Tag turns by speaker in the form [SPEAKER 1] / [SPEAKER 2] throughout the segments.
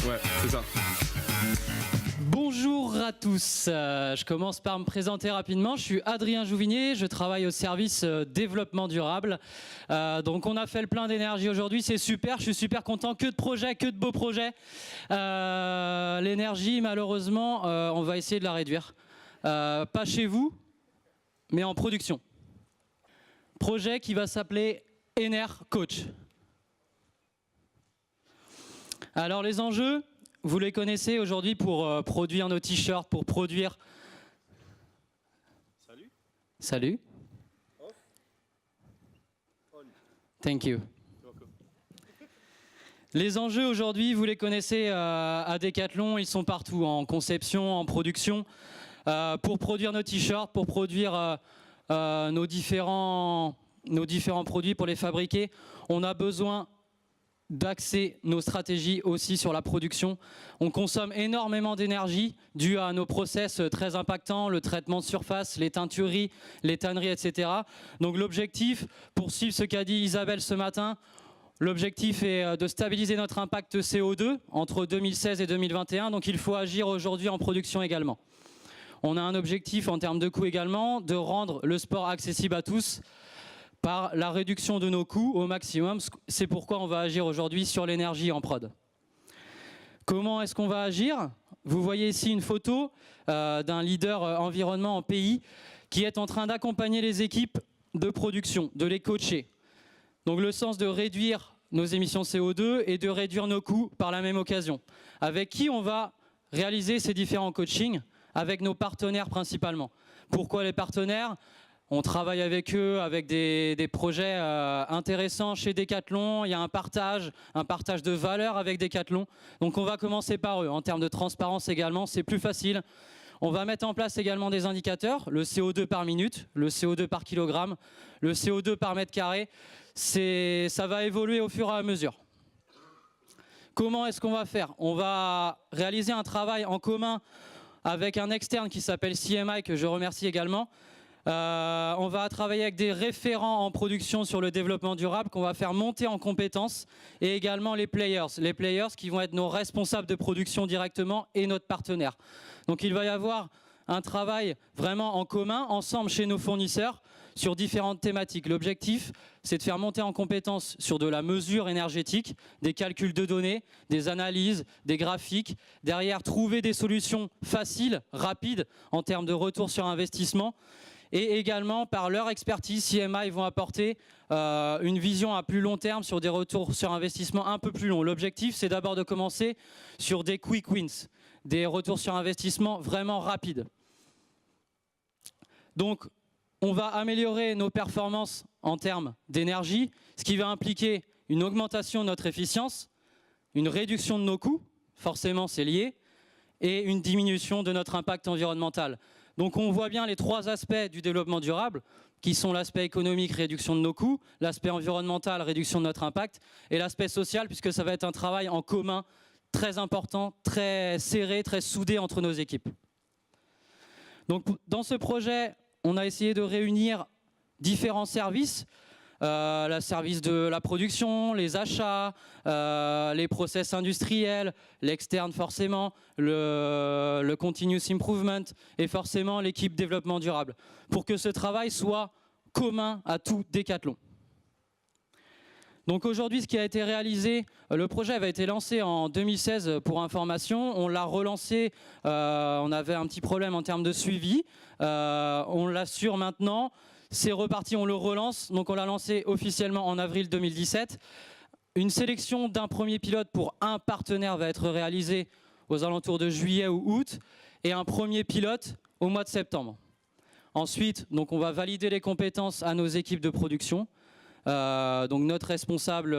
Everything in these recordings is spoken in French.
[SPEAKER 1] Ouais, c'est ça.
[SPEAKER 2] Bonjour à tous, je commence par me présenter rapidement. Je suis Adrien Jouvigné, je travaille au service développement durable. Donc on a fait le plein d'énergie aujourd'hui, c'est super, je suis super content, que de projets, que de beaux projets. L'énergie, malheureusement, on va essayer de la réduire. Pas chez vous, mais en production. Projet qui va s'appeler Ener Coach. Alors les enjeux, vous les connaissez aujourd'hui pour produire nos t-shirts, pour produire...
[SPEAKER 1] Salut.
[SPEAKER 2] Salut.
[SPEAKER 1] Off. On.
[SPEAKER 2] Thank you. Les enjeux aujourd'hui, vous les connaissez à Decathlon, ils sont partout, en conception, en production. Pour produire nos t-shirts, pour produire nos différents produits, pour les fabriquer, on a besoin d'axer nos stratégies aussi sur la production. On consomme énormément d'énergie dû à nos process très impactants, le traitement de surface, les teintureries, les tanneries, etc. Donc l'objectif, pour suivre ce qu'a dit Isabelle ce matin, l'objectif est de stabiliser notre impact CO2 entre 2016 et 2021, donc il faut agir aujourd'hui en production également. On a un objectif en termes de coûts également, de rendre le sport accessible à tous, par la réduction de nos coûts au maximum. C'est pourquoi on va agir aujourd'hui sur l'énergie en prod. Comment est-ce qu'on va agir? Vous voyez ici une photo d'un leader environnement en pays qui est en train d'accompagner les équipes de production, de les coacher. Donc le sens de réduire nos émissions CO2 et de réduire nos coûts par la même occasion. Avec qui on va réaliser ces différents coachings? Avec nos partenaires principalement. Pourquoi les partenaires? On travaille avec eux, avec des projets intéressants chez Decathlon. Il y a un partage de valeur avec Decathlon. Donc on va commencer par eux. En termes de transparence également, c'est plus facile. On va mettre en place également des indicateurs, le CO2 par minute, le CO2 par kilogramme, le CO2 par mètre carré. Ça va évoluer au fur et à mesure. Comment est-ce qu'on va faire? On va réaliser un travail en commun avec un externe qui s'appelle CMI, que je remercie également. On va travailler avec des référents en production sur le développement durable qu'on va faire monter en compétences et également les players qui vont être nos responsables de production directement et notre partenaire. Donc il va y avoir un travail vraiment en commun, ensemble chez nos fournisseurs sur différentes thématiques. L'objectif, c'est de faire monter en compétences sur de la mesure énergétique, des calculs de données, des analyses, des graphiques. Derrière, trouver des solutions faciles, rapides en termes de retour sur investissement. Et également, par leur expertise, CMI vont apporter une vision à plus long terme sur des retours sur investissement un peu plus longs. L'objectif, c'est d'abord de commencer sur des quick wins, des retours sur investissement vraiment rapides. Donc, on va améliorer nos performances en termes d'énergie, ce qui va impliquer une augmentation de notre efficience, une réduction de nos coûts, forcément c'est lié, et une diminution de notre impact environnemental. Donc on voit bien les trois aspects du développement durable, qui sont l'aspect économique, réduction de nos coûts, l'aspect environnemental, réduction de notre impact, et l'aspect social, puisque ça va être un travail en commun très important, très serré, très soudé entre nos équipes. Donc dans ce projet, on a essayé de réunir différents services, le service de la production, les achats, les process industriels, l'externe forcément, le continuous improvement et forcément l'équipe développement durable, pour que ce travail soit commun à tout Decathlon. Donc aujourd'hui, ce qui a été réalisé, le projet avait été lancé en 2016 pour information, on l'a relancé, on avait un petit problème en termes de suivi, on l'assure maintenant, c'est reparti, on le relance, donc on l'a lancé officiellement en avril 2017. Une sélection d'un premier pilote pour un partenaire va être réalisée aux alentours de juillet ou août, et un premier pilote au mois de septembre. Ensuite, donc on va valider les compétences à nos équipes de production, donc notre responsable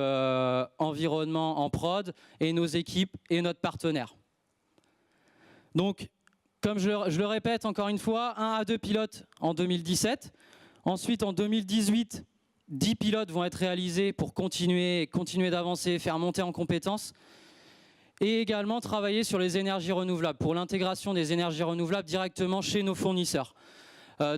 [SPEAKER 2] environnement en prod, et nos équipes et notre partenaire. Donc, comme je le répète encore une fois, 1 à 2 pilotes en 2017. Ensuite, en 2018, 10 pilotes vont être réalisés pour continuer d'avancer, faire monter en compétences. Et également travailler sur les énergies renouvelables, pour l'intégration des énergies renouvelables directement chez nos fournisseurs.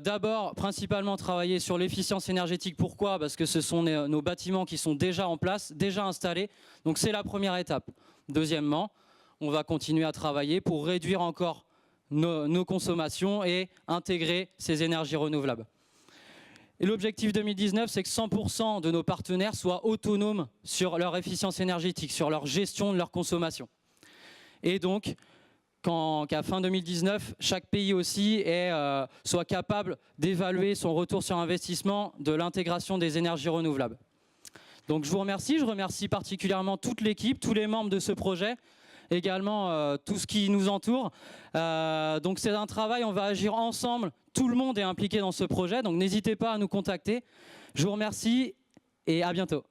[SPEAKER 2] D'abord, principalement travailler sur l'efficience énergétique. Pourquoi? Parce que ce sont nos bâtiments qui sont déjà en place, déjà installés. Donc c'est la première étape. Deuxièmement, on va continuer à travailler pour réduire encore nos consommations et intégrer ces énergies renouvelables. Et l'objectif 2019, c'est que 100% de nos partenaires soient autonomes sur leur efficience énergétique, sur leur gestion de leur consommation. Et donc, qu'à fin 2019, chaque pays aussi soit capable d'évaluer son retour sur investissement de l'intégration des énergies renouvelables. Donc je vous remercie, je remercie particulièrement toute l'équipe, tous les membres de ce projet, également tout ce qui nous entoure. Donc c'est un travail, on va agir ensemble, tout le monde est impliqué dans ce projet, donc n'hésitez pas à nous contacter. Je vous remercie et à bientôt.